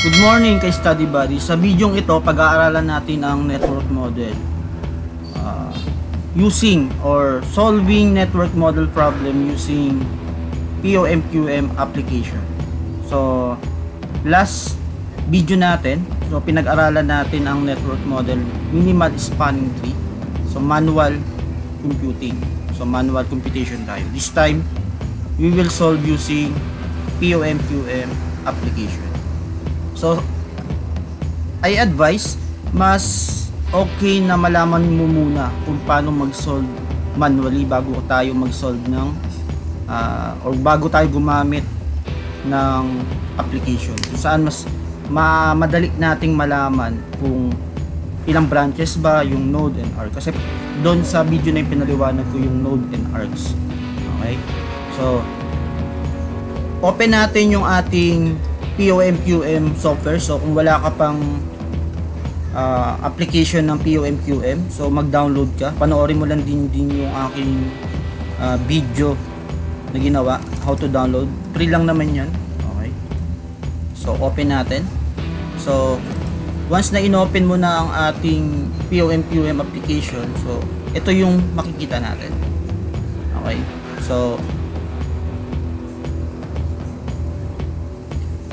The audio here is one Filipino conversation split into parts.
Good morning kay Study Buddy. Sa video ito, pag-aaralan natin ang network model using or solving network model problem using POMQM application. So, last video natin, pinag-aralan natin ang network model minimal spanning tree. So, manual computing. So, manual computation tayo. This time, we will solve using POMQM application. So, I advise, mas okay na malaman mo muna kung paano mag-solve manually bago tayo mag-solve ng or bago tayo gumamit ng application. So, saan mas madali nating malaman kung ilang branches ba yung node and arc. Kasi doon sa video na yung pinaliwanag ko yung node and arcs. Okay? So, open natin yung ating POMQM software. So kung wala ka pang application ng POMQM, so mag-download ka. Panoorin mo lang din yung aking video na ginawa, how to download. Free lang naman yan. Okay. So open natin. So once na inopen mo na ang ating POMQM application, so ito yung makikita natin. Okay. So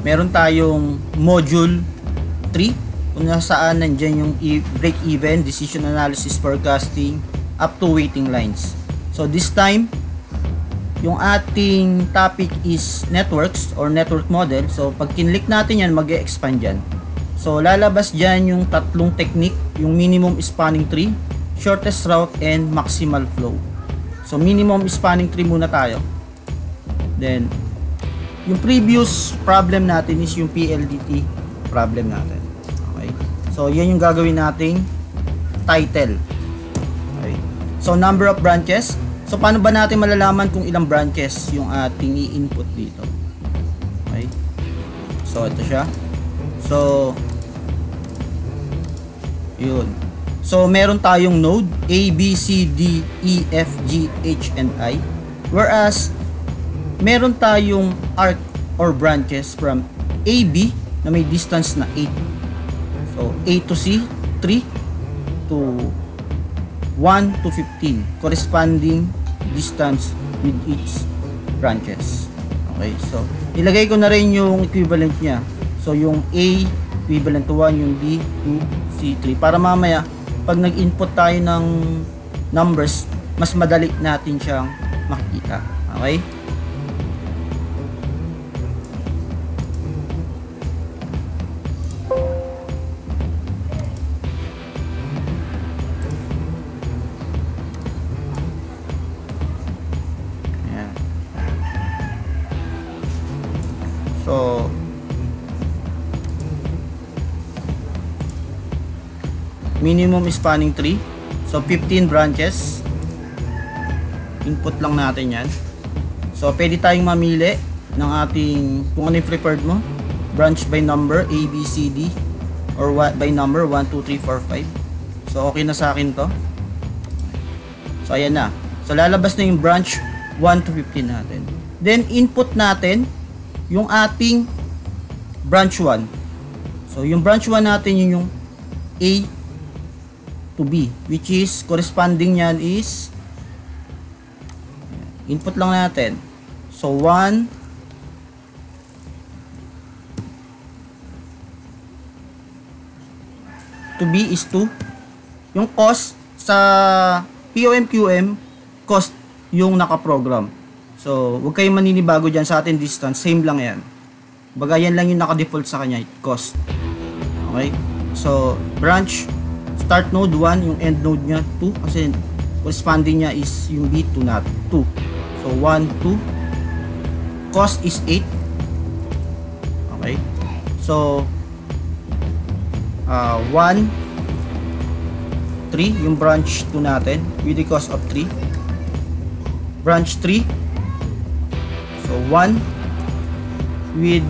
meron tayong module 3 kung nasaan nandyan yung break even, decision analysis, forecasting up to waiting lines. So this time yung ating topic is networks or network model. So pag kinlik natin yan, mag-e-expand yan. So lalabas dyan yung tatlong technique, yung minimum spanning tree, shortest route, and maximal flow. So minimum spanning tree muna tayo. Then yung previous problem natin is yung PLDT problem natin. Okay. So, yan yung gagawin nating title. Okay. So, number of branches. So, paano ba natin malalaman kung ilang branches yung ating i-input dito? Okay. So, ito siya. So, yun. So, meron tayong node A, B, C, D, E, F, G, H, and I. Whereas, meron tayong arc or branches from AB na may distance na 8. So, A to C, 3 to 1 to 15. Corresponding distance with each branches. Okay, so, nilagay ko na rin yung equivalent niya. So, yung A, equivalent to 1, yung B, 2, C, 3. Para mamaya, pag nag-input tayo ng numbers, mas madali natin siyang makikita. Okay? So, minimum spanning tree. So, 15 branches. Input lang natin yan. So, pwede tayong mamili ng ating, kung ano yung preferred mo. Branch by number, A, B, C, D. Or by number, 1, 2, 3, 4, 5. So, okay na sa akin to. So, ayan na. So, lalabas na yung branch 1 to 15 natin. Then, input natin yung ating branch 1. So, yung branch 1 natin yung A to B, which is corresponding yan is input lang natin. So, 1 to B is 2. Yung cost sa POMQM, cost yung nakaprogram. So, huwag kayong maninibago dyan sa ating distance. Same lang yan. Baga yan lang yung naka-default sa kanya, cost. Okay? So, branch, start node 1, yung end node niya 2. Kasi corresponding niya is yung B2 na 2. So, 1, 2. Cost is 8. Okay? So, 1, 3, yung branch 2 natin with the cost of 3. Branch 3. So 1 with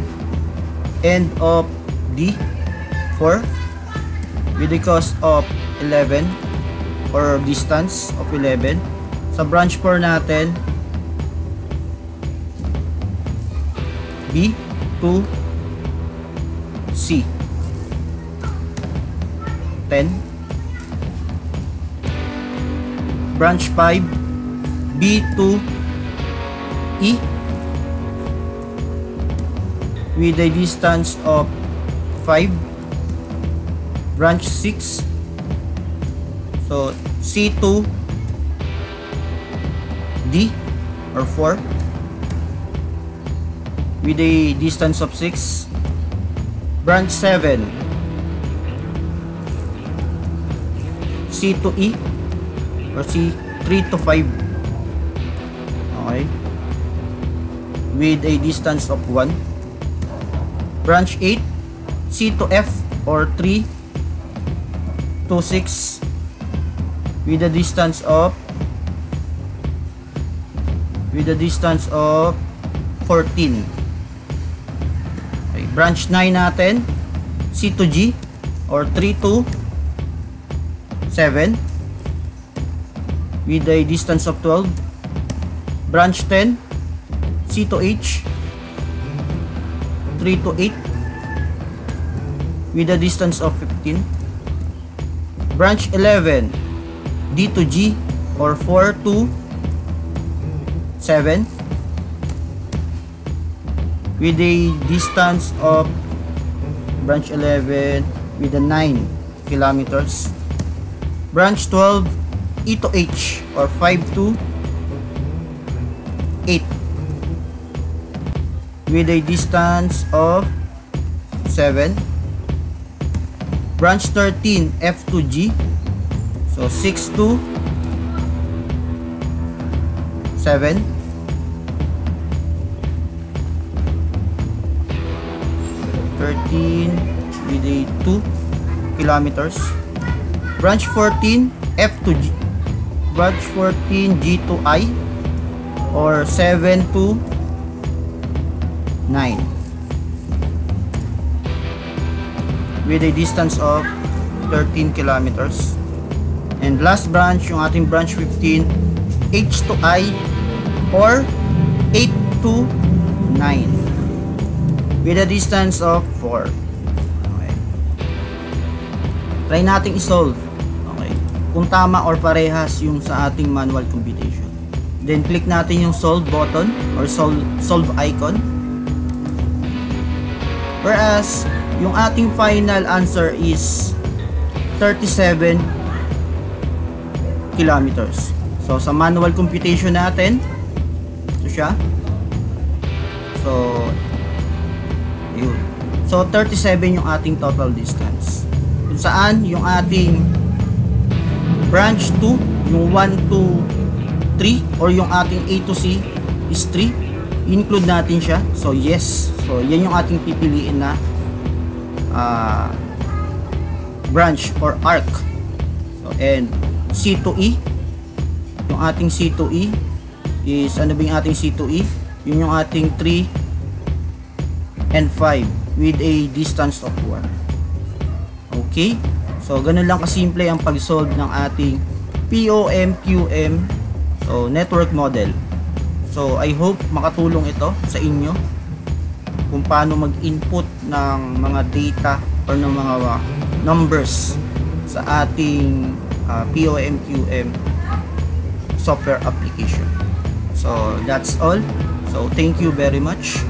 end of D, 4 with the cost of 11 or distance of 11. Sa branch 4 natin, B, 2, C. 10. Branch 5, B to E with a distance of 5. Branch 6, so C to D or 4 with a distance of 6. Branch 7, C to E or C 3 to 5, okay, with a distance of 1. Branch 8, C to F or 3 to 6 with a distance of 14. Okay, branch 9 natin, C to G or 3 to 7 with a distance of 12. Branch 10, C to H 3 to 8 with a distance of 15. Branch 11, D to G or 4 to 7 with a distance of branch 11 with a 9 kilometers. Branch 12, E to H or 5 to 8 with a distance of 7. Branch 13, F to G, so 6 to 7. With a 2 kilometers. Branch 14, F to G, branch 14, G to I or 7 to 9 with a distance of 13 kilometers. And last branch, yung ating branch 15, H to I or 8 to 9 with a distance of 4. Okay. Try nating i-solve. Okay. Kung tama or parehas yung sa ating manual computation. Then click natin yung solve button or solve icon. Whereas yung ating final answer is 37 kilometers. So sa manual computation natin, ito siya. So yun. So 37 yung ating total distance. Kung saan yung ating branch 2, yung 1 to 3 or yung ating A to C is 3, include natin siya. So yes. So yan yung ating pipiliin na branch or arc. So and C to E, yung ating C to E is ano ba yung ating C to E? Yun yung ating 3 and 5 with a distance of 1. Okay? So ganun lang kasimple ang pag-solve ng ating POM-QM network model. So I hope makatulong ito sa inyo kung paano mag-input ng mga data or ng mga numbers sa ating POM-QM software application. So that's all. So thank you very much.